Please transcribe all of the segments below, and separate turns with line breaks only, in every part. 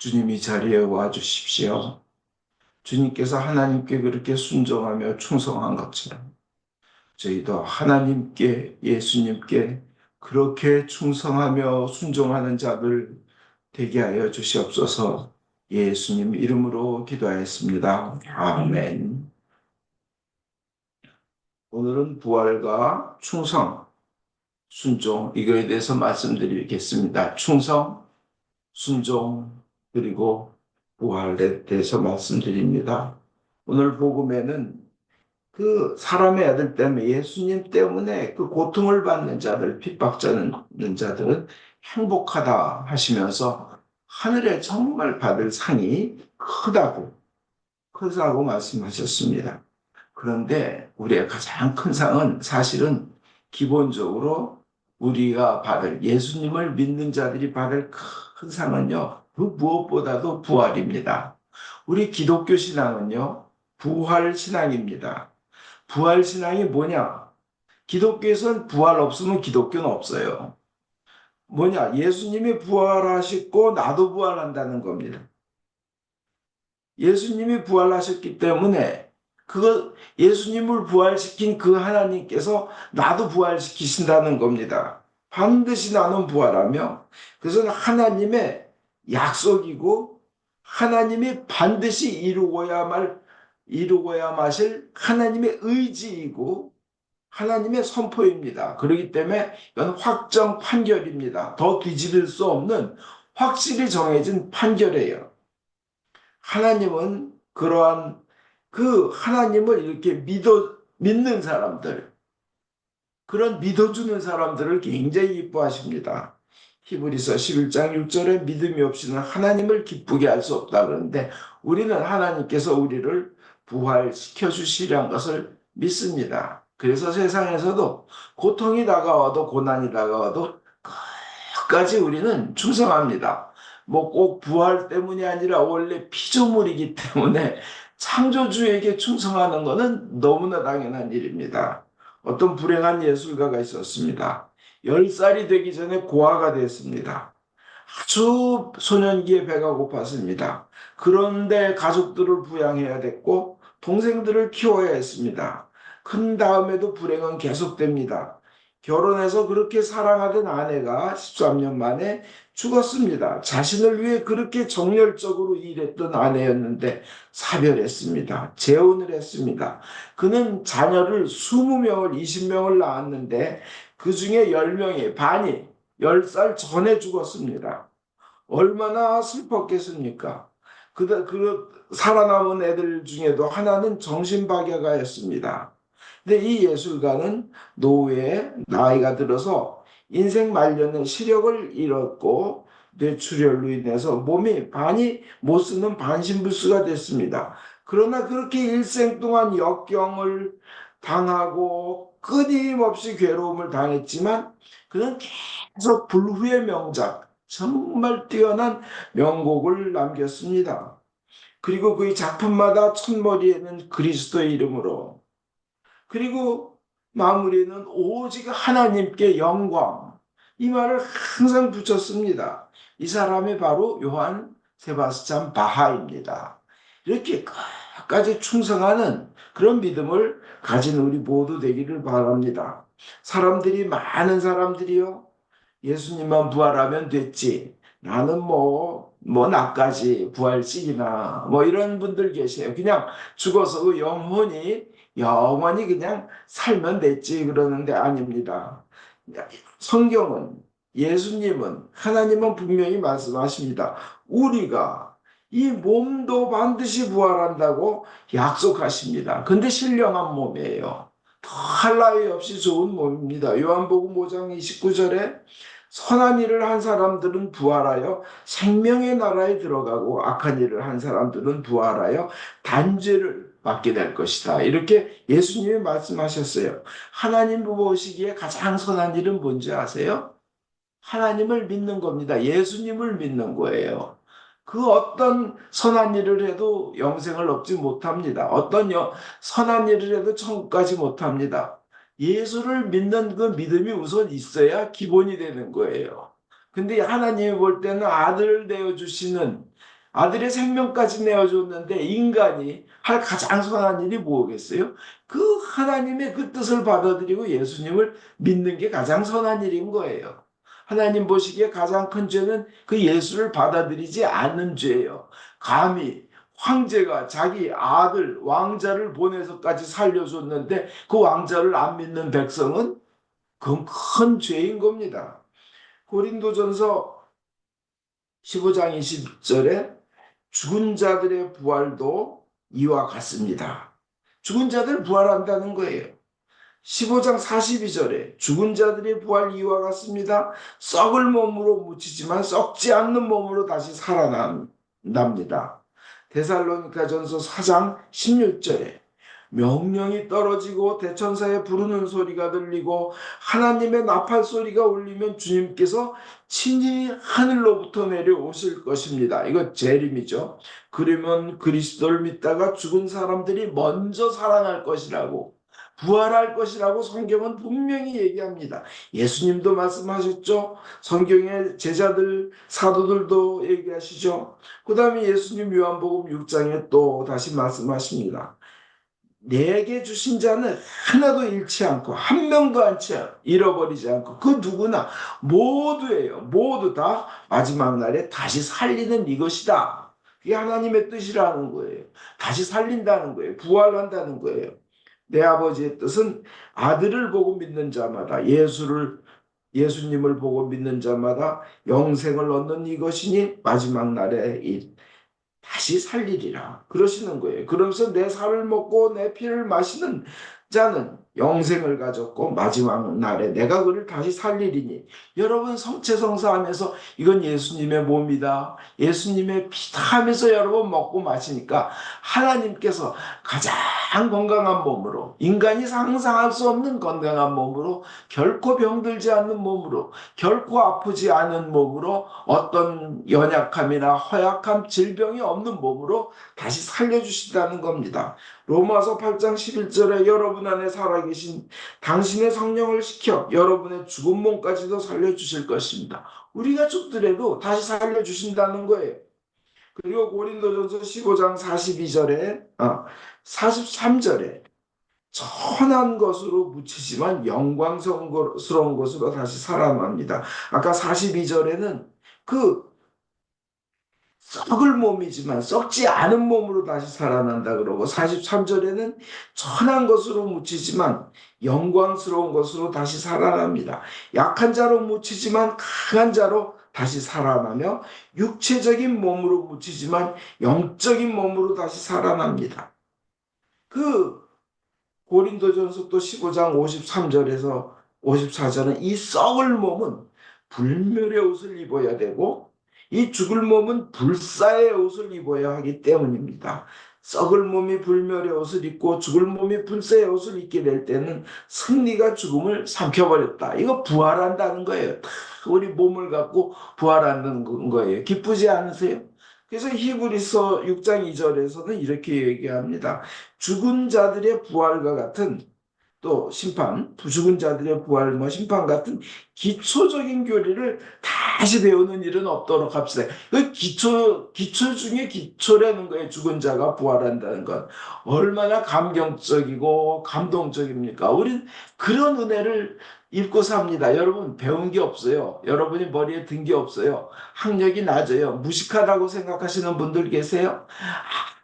주님이 자리에 와 주십시오. 주님께서 하나님께 그렇게 순종하며 충성한 것처럼 저희도 하나님께, 예수님께 그렇게 충성하며 순종하는 자들 되게 하여 주시옵소서. 예수님 이름으로 기도하였습니다. 아멘. 오늘은 부활과 충성, 순종 이거에 대해서 말씀드리겠습니다. 충성, 순종, 그리고 부활에 대해서 말씀드립니다. 오늘 복음에는 그 사람의 아들 때문에 예수님 때문에 그 고통을 받는 자들, 핍박받는 자들은 행복하다 하시면서 하늘에 정말 받을 상이 크다고 말씀하셨습니다. 그런데 우리의 가장 큰 상은 사실은 기본적으로 우리가 받을 예수님을 믿는 자들이 받을 큰 상은요. 그 무엇보다도 부활입니다. 우리 기독교 신앙은요. 부활 신앙입니다. 부활 신앙이 뭐냐? 기독교에서는 부활 없으면 기독교는 없어요. 뭐냐? 예수님이 부활하셨고 나도 부활한다는 겁니다. 예수님이 부활하셨기 때문에 예수님을 부활시킨 그 하나님께서 나도 부활시키신다는 겁니다. 반드시 나는 부활하며 그것은 하나님의 약속이고 하나님이 반드시 이루고야 마실 하나님의 의지이고 하나님의 선포입니다. 그렇기 때문에 이건 확정 판결입니다. 더 뒤집을 수 없는 확실히 정해진 판결이에요. 하나님은 그러한 그 하나님을 이렇게 믿는 사람들, 그런 믿어주는 사람들을 굉장히 기뻐하십니다. 히브리서 11장 6절에 믿음이 없이는 하나님을 기쁘게 할 수 없다 그러는데 우리는 하나님께서 우리를 부활시켜 주시리란 것을 믿습니다. 그래서 세상에서도 고통이 다가와도 고난이 다가와도 끝까지 우리는 충성합니다. 뭐 꼭 부활 때문이 아니라 원래 피조물이기 때문에 창조주에게 충성하는 것은 너무나 당연한 일입니다. 어떤 불행한 예술가가 있었습니다. 10살이 되기 전에 고아가 됐습니다. 아주 소년기에 배가 고팠습니다. 그런데 가족들을 부양해야 됐고 동생들을 키워야 했습니다. 큰 다음에도 불행은 계속됩니다. 결혼해서 그렇게 사랑하던 아내가 13년 만에 죽었습니다. 자신을 위해 그렇게 정열적으로 일했던 아내였는데 사별했습니다. 재혼을 했습니다. 그는 자녀를 20명을, 20명을 낳았는데 그 중에 10명이 반이 10살 전에 죽었습니다. 얼마나 슬펐겠습니까? 살아남은 애들 중에도 하나는 정신박약아였습니다. 근데 이 예술가는 노후에 나이가 들어서 인생 말년에 시력을 잃었고 뇌출혈로 인해서 몸이 반이 못 쓰는 반신불수가 됐습니다. 그러나 그렇게 일생 동안 역경을 당하고 끊임없이 괴로움을 당했지만 그는 계속 불후의 명작, 정말 뛰어난 명곡을 남겼습니다. 그리고 그의 작품마다 첫머리에는 그리스도의 이름으로 그리고 마무리는 오직 하나님께 영광 이 말을 항상 붙였습니다. 이 사람이 바로 요한 세바스찬 바하입니다. 이렇게 끝까지 충성하는 그런 믿음을 가진 우리 모두 되기를 바랍니다. 많은 사람들이요. 예수님만 부활하면 됐지. 나는 나까지 부활식이나 이런 분들 계세요. 그냥 죽어서 그 영원히 그냥 살면 됐지 그러는데 아닙니다. 성경은 예수님은 하나님은 분명히 말씀하십니다. 우리가 이 몸도 반드시 부활한다고 약속하십니다. 근데 신령한 몸이에요. 더할 나위 없이 좋은 몸입니다. 요한복음 5장 29절에 선한 일을 한 사람들은 부활하여 생명의 나라에 들어가고 악한 일을 한 사람들은 부활하여 단죄를 받게 될 것이다. 이렇게 예수님이 말씀하셨어요. 하나님 보시기에 가장 선한 일은 뭔지 아세요? 하나님을 믿는 겁니다. 예수님을 믿는 거예요. 그 어떤 선한 일을 해도 영생을 얻지 못합니다. 선한 일을 해도 천국 가지 못합니다. 예수를 믿는 그 믿음이 우선 있어야 기본이 되는 거예요. 근데 하나님이 볼 때는 아들을 내어주시는 아들의 생명까지 내어줬는데 인간이 할 가장 선한 일이 뭐겠어요? 그 하나님의 그 뜻을 받아들이고 예수님을 믿는 게 가장 선한 일인 거예요. 하나님 보시기에 가장 큰 죄는 그 예수를 받아들이지 않는 죄예요. 감히 황제가 자기 아들 왕자를 보내서까지 살려줬는데 그 왕자를 안 믿는 백성은 그건 큰 죄인 겁니다. 고린도전서 15장 20절에 죽은 자들의 부활도 이와 같습니다. 죽은 자들 부활한다는 거예요. 15장 42절에 죽은 자들의 부활 이와 같습니다. 썩을 몸으로 묻히지만 썩지 않는 몸으로 다시 살아납니다. 데살로니가전서 4장 16절에 명령이 떨어지고 대천사의 부르는 소리가 들리고 하나님의 나팔 소리가 울리면 주님께서 친히 하늘로부터 내려오실 것입니다. 이거 재림이죠. 그러면 그리스도를 믿다가 죽은 사람들이 먼저 살아날 것이라고, 부활할 것이라고 성경은 분명히 얘기합니다. 예수님도 말씀하셨죠. 성경의 제자들, 사도들도 얘기하시죠. 그 다음에 예수님 요한복음 6장에 또 다시 말씀하십니다. 내게 주신 자는 하나도 잃지 않고 한 명도 잃어버리지 않고 그 누구나 모두예요. 모두 다 마지막 날에 다시 살리는 이것이다. 그게 하나님의 뜻이라는 거예요. 다시 살린다는 거예요. 부활한다는 거예요. 내 아버지의 뜻은 아들을 보고 믿는 자마다 예수님을 보고 믿는 자마다 영생을 얻는 이것이니 마지막 날에 다시 살리리라 그러시는 거예요. 그러면서 내 살을 먹고 내 피를 마시는 자는 영생을 가졌고 마지막 날에 내가 그를 다시 살리리니. 여러분 성체성사하면서 이건 예수님의 몸이다, 예수님의 피다 하면서 여러분 먹고 마시니까 하나님께서 가장 건강한 몸으로, 인간이 상상할 수 없는 건강한 몸으로, 결코 병들지 않는 몸으로, 결코 아프지 않은 몸으로, 어떤 연약함이나 허약함, 질병이 없는 몸으로 다시 살려주신다는 겁니다. 로마서 8장 11절에 여러분 안에 살아계신 당신의 성령을 시켜 여러분의 죽은 몸까지도 살려주실 것입니다. 우리가 죽더라도 다시 살려주신다는 거예요. 그리고 고린도전서 15장 42절에 43절에 천한 것으로 묻히지만 영광스러운 것으로 다시 살아납니다. 아까 42절에는 그 썩을 몸이지만 썩지 않은 몸으로 다시 살아난다 그러고, 43절에는 천한 것으로 묻히지만 영광스러운 것으로 다시 살아납니다. 약한 자로 묻히지만 강한 자로 다시 살아나며 육체적인 몸으로 묻히지만 영적인 몸으로 다시 살아납니다. 그 고린도전서 또 15장 53절에서 54절은 이 썩을 몸은 불멸의 옷을 입어야 되고 이 죽을 몸은 불사의 옷을 입어야 하기 때문입니다. 썩을 몸이 불멸의 옷을 입고 죽을 몸이 불사의 옷을 입게 될 때는 승리가 죽음을 삼켜버렸다. 이거 부활한다는 거예요. 우리 몸을 갖고 부활하는 거예요. 기쁘지 않으세요? 그래서 히브리서 6장 2절에서는 이렇게 얘기합니다. 죽은 자들의 부활과 같은 또 심판, 죽은 자들의 부활, 심판 같은 기초적인 교리를 다시 배우는 일은 없도록 합시다. 그 기초 중에 기초라는 거예요. 죽은 자가 부활한다는 건. 얼마나 감경적이고 감동적입니까? 우린 그런 은혜를 입고 삽니다. 여러분 배운 게 없어요. 여러분이 머리에 든 게 없어요. 학력이 낮아요. 무식하다고 생각하시는 분들 계세요?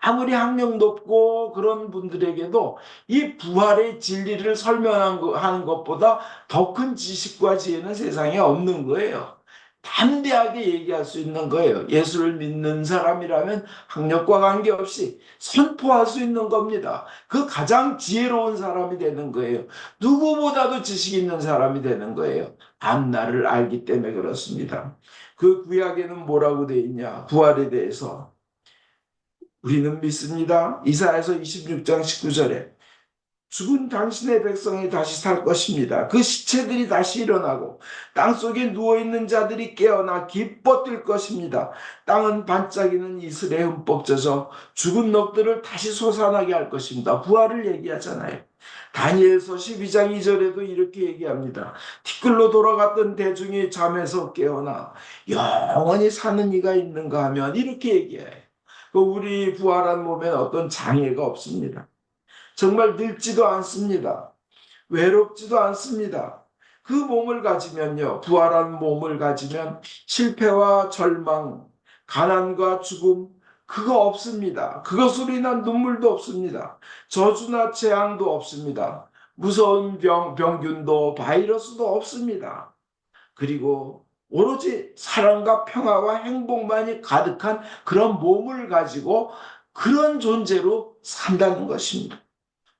아무리 학력 높고 그런 분들에게도 이 부활의 진리를 설명하는 것보다 더 큰 지식과 지혜는 세상에 없는 거예요. 담대하게 얘기할 수 있는 거예요. 예수를 믿는 사람이라면 학력과 관계없이 선포할 수 있는 겁니다. 그 가장 지혜로운 사람이 되는 거예요. 누구보다도 지식 있는 사람이 되는 거예요. 앞날을 알기 때문에 그렇습니다. 그 구약에는 뭐라고 돼 있냐? 부활에 대해서. 우리는 믿습니다. 이사야서 26장 19절에 죽은 당신의 백성이 다시 살 것입니다. 그 시체들이 다시 일어나고 땅속에 누워있는 자들이 깨어나 기뻐 뛸 것입니다. 땅은 반짝이는 이슬에 흠뻑 젖어 죽은 넋들을 다시 솟아나게 할 것입니다. 부활을 얘기하잖아요. 다니엘서 12장 2절에도 이렇게 얘기합니다. 티끌로 돌아갔던 대중이 잠에서 깨어나 영원히 사는 이가 있는가 하면 이렇게 얘기해요. 우리 부활한 몸엔 어떤 장애가 없습니다. 정말 늙지도 않습니다. 외롭지도 않습니다. 그 몸을 가지면요, 부활한 몸을 가지면 실패와 절망, 가난과 죽음, 그거 없습니다. 그것으로 인한 눈물도 없습니다. 저주나 재앙도 없습니다. 무서운 병균도 바이러스도 없습니다. 그리고 오로지 사랑과 평화와 행복만이 가득한 그런 몸을 가지고 그런 존재로 산다는 것입니다.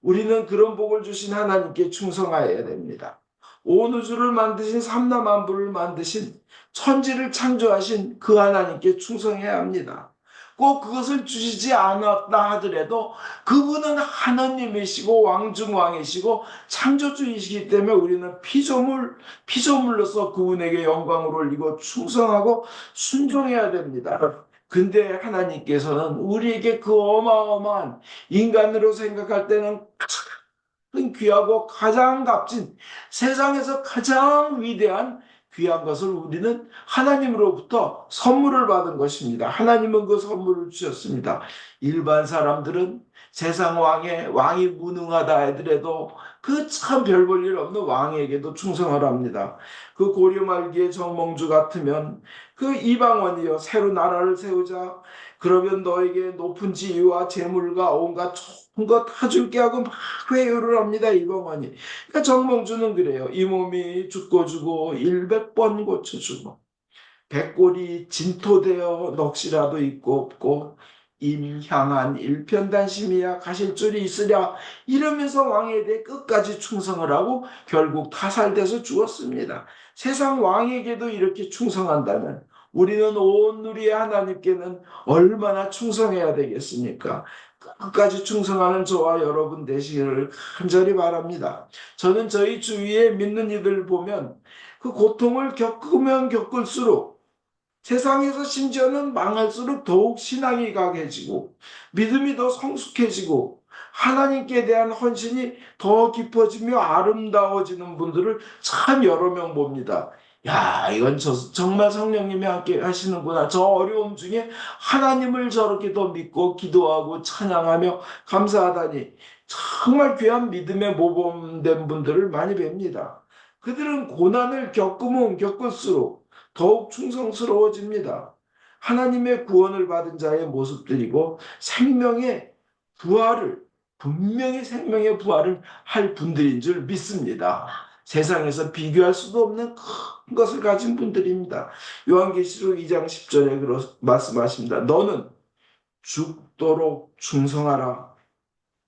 우리는 그런 복을 주신 하나님께 충성하여야 됩니다. 온 우주를 만드신 삼라만부를 만드신 천지를 창조하신 그 하나님께 충성해야 합니다. 꼭 그것을 주시지 않았다 하더라도 그분은 하나님이시고 왕중왕이시고 창조주이시기 때문에 우리는 피조물로서 그분에게 영광을 올리고 충성하고 순종해야 됩니다. 근데 하나님께서는 우리에게 그 어마어마한 인간으로 생각할 때는 가장 귀하고 가장 값진 세상에서 가장 위대한 귀한 것을 우리는 하나님으로부터 선물을 받은 것입니다. 하나님은 그 선물을 주셨습니다. 일반 사람들은 세상 왕이 무능하다 하더라도 그 참 별 볼 일 없는 왕에게도 충성을 합니다. 그 고려 말기의 정몽주 같으면 그 이방원이여 새로 나라를 세우자 그러면 너에게 높은 지위와 재물과 온갖 좋은 것 다 줄게 하고 막 회유를 합니다. 이방원이. 그러니까 정몽주는 그래요. 이 몸이 죽고 주고 100번 고쳐주고 백골이 진토되어 넋이라도 있고 없고 임향한 일편단심이야 가실 줄이 있으랴 이러면서 왕에 대해 끝까지 충성을 하고 결국 타살돼서 죽었습니다. 세상 왕에게도 이렇게 충성한다면 우리는 온 누리의 하나님께는 얼마나 충성해야 되겠습니까? 끝까지 충성하는 저와 여러분 되시기를 간절히 바랍니다. 저는 저희 주위에 믿는 이들 보면 그 고통을 겪으면 겪을수록 세상에서 심지어는 망할수록 더욱 신앙이 강해지고 믿음이 더 성숙해지고 하나님께 대한 헌신이 더 깊어지며 아름다워지는 분들을 참 여러 명 봅니다. 야, 이건 정말 성령님이 함께 하시는구나. 저 어려움 중에 하나님을 저렇게 더 믿고 기도하고 찬양하며 감사하다니 정말 귀한 믿음의 모범된 분들을 많이 뵙니다. 그들은 고난을 겪으면 겪을수록 더욱 충성스러워집니다. 하나님의 구원을 받은 자의 모습들이고 생명의 부활을 분명히 생명의 부활을 할 분들인 줄 믿습니다. 세상에서 비교할 수도 없는 큰 것을 가진 분들입니다. 요한계시록 2장 10절에 말씀하십니다. 너는 죽도록 충성하라.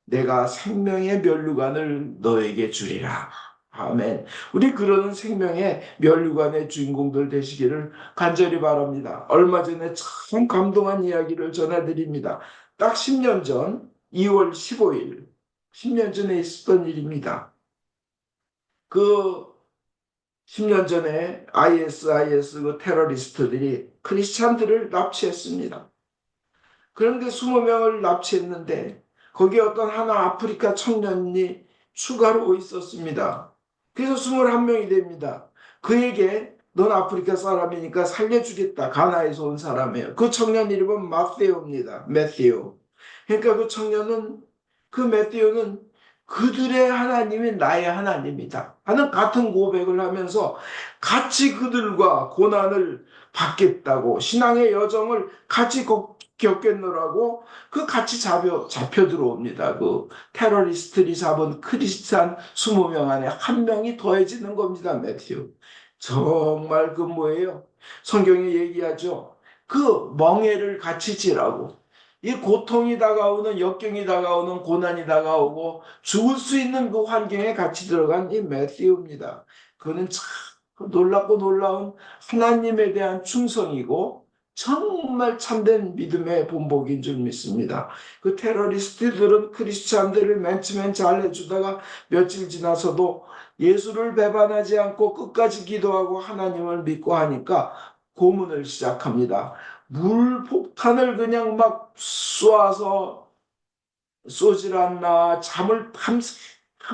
내가 생명의 면류관을 너에게 주리라. 아멘. 우리 그러는 생명의 면류관의 주인공들 되시기를 간절히 바랍니다. 얼마 전에 참 감동한 이야기를 전해드립니다. 딱 10년 전 2월 15일, 10년 전에 있었던 일입니다. 그 10년 전에 IS 그 테러리스트들이 크리스찬들을 납치했습니다. 그런데 20명을 납치했는데 거기에 어떤 하나 아프리카 청년이 추가로 있었습니다. 그래서 21명이 됩니다. 그에게 넌 아프리카 사람이니까 살려주겠다. 가나에서 온 사람이에요. 그 청년 이름은 마테오입니다. 매테오. 그러니까 그 매테오는 그들의 하나님이 나의 하나님이다 하는 같은 고백을 하면서 같이 그들과 고난을 받겠다고 신앙의 여정을 같이 겪겠노라고 그 같이 잡혀 들어옵니다. 그 테러리스트들이 잡은 크리스찬 20명 안에 한 명이 더해지는 겁니다. 매튜. 정말 그 뭐예요? 성경에 얘기하죠. 그 멍에를 같이 지라고. 이 고통이 다가오는 역경이 다가오는 고난이 다가오고 죽을 수 있는 그 환경에 같이 들어간 이 매튜입니다. 그는 참 놀랍고 놀라운 하나님에 대한 충성이고 정말 참된 믿음의 본보기인 줄 믿습니다. 그 테러리스트들은 크리스찬들을 맨 처음엔 잘 해주다가 며칠 지나서도 예수를 배반하지 않고 끝까지 기도하고 하나님을 믿고 하니까 고문을 시작합니다. 물폭탄을 그냥 막 쏘아서 쏘질 않나 잠을 밤새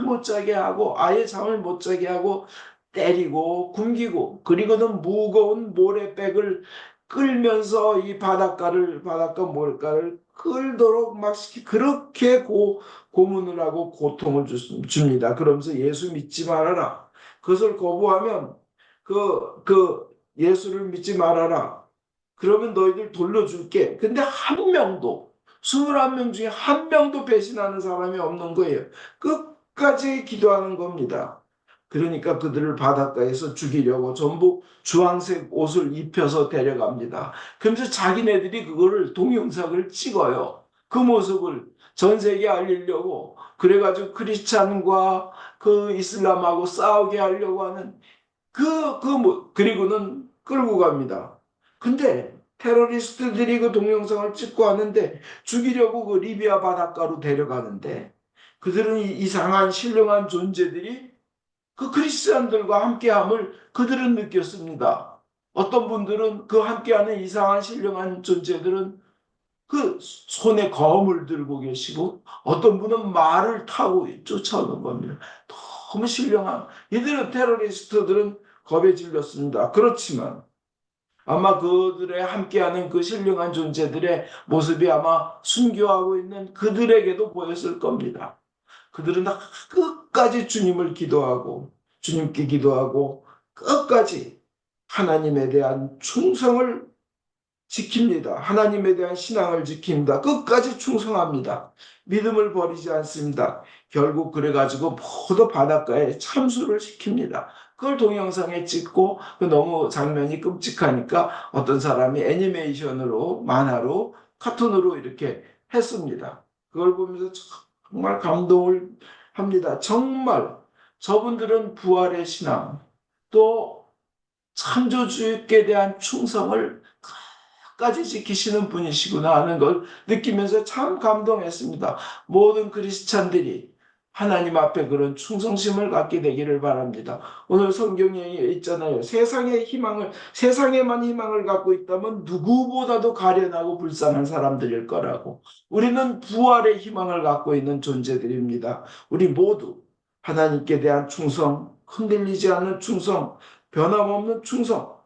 못 자게 하고 아예 잠을 못 자게 하고 때리고 굶기고 그리고는 무거운 모래백을 끌면서 이 바닷가 모래가를 끌도록 막 그렇게 고문을 하고 고통을 줍니다. 그러면서 예수 믿지 말아라. 그것을 거부하면 예수를 믿지 말아라. 그러면 너희들 돌려줄게. 근데 한 명도 21명 중에 한 명도 배신하는 사람이 없는 거예요. 끝까지 기도하는 겁니다. 그러니까 그들을 바닷가에서 죽이려고 전부 주황색 옷을 입혀서 데려갑니다. 그러면서 자기네들이 그거를 동영상을 찍어요. 그 모습을 전 세계에 알리려고 그래가지고 크리스찬과 그 이슬람하고 싸우게 하려고 하는 그리고는 끌고 갑니다. 근데 테러리스트들이 그 동영상을 찍고 왔는데 죽이려고 그 리비아 바닷가로 데려가는데 그들은 이상한 신령한 존재들이 그 크리스천들과 함께함을 그들은 느꼈습니다. 어떤 분들은 그 함께하는 이상한 신령한 존재들은 그 손에 검을 들고 계시고 어떤 분은 말을 타고 쫓아오는 겁니다. 너무 신령한 이들은 테러리스트들은 겁에 질렸습니다. 그렇지만 아마 그들의 함께하는 그 신령한 존재들의 모습이 아마 순교하고 있는 그들에게도 보였을 겁니다. 그들은 다 끝까지 주님을 기도하고 주님께 기도하고 끝까지 하나님에 대한 충성을 지킵니다. 하나님에 대한 신앙을 지킵니다. 끝까지 충성합니다. 믿음을 버리지 않습니다. 결국 그래가지고 모두 바닷가에 참수를 시킵니다. 그걸 동영상에 찍고 너무 장면이 끔찍하니까 어떤 사람이 애니메이션으로 만화로 카툰으로 이렇게 했습니다. 그걸 보면서 정말 감동을 합니다. 정말 저분들은 부활의 신앙 또 창조주께 대한 충성을 까지 지키시는 분이시구나 하는 걸 느끼면서 참 감동했습니다. 모든 크리스찬들이 하나님 앞에 그런 충성심을 갖게 되기를 바랍니다. 오늘 성경에 있잖아요. 세상에만 희망을 갖고 있다면 누구보다도 가련하고 불쌍한 사람들일 거라고. 우리는 부활의 희망을 갖고 있는 존재들입니다. 우리 모두 하나님께 대한 충성, 흔들리지 않는 충성, 변함없는 충성,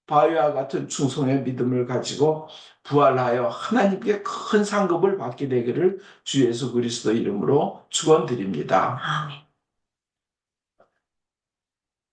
바위와 같은 충성의 믿음을 가지고 부활하여 하나님께 큰 상급을 받게 되기를 주 예수 그리스도 이름으로 축원드립니다.
아멘.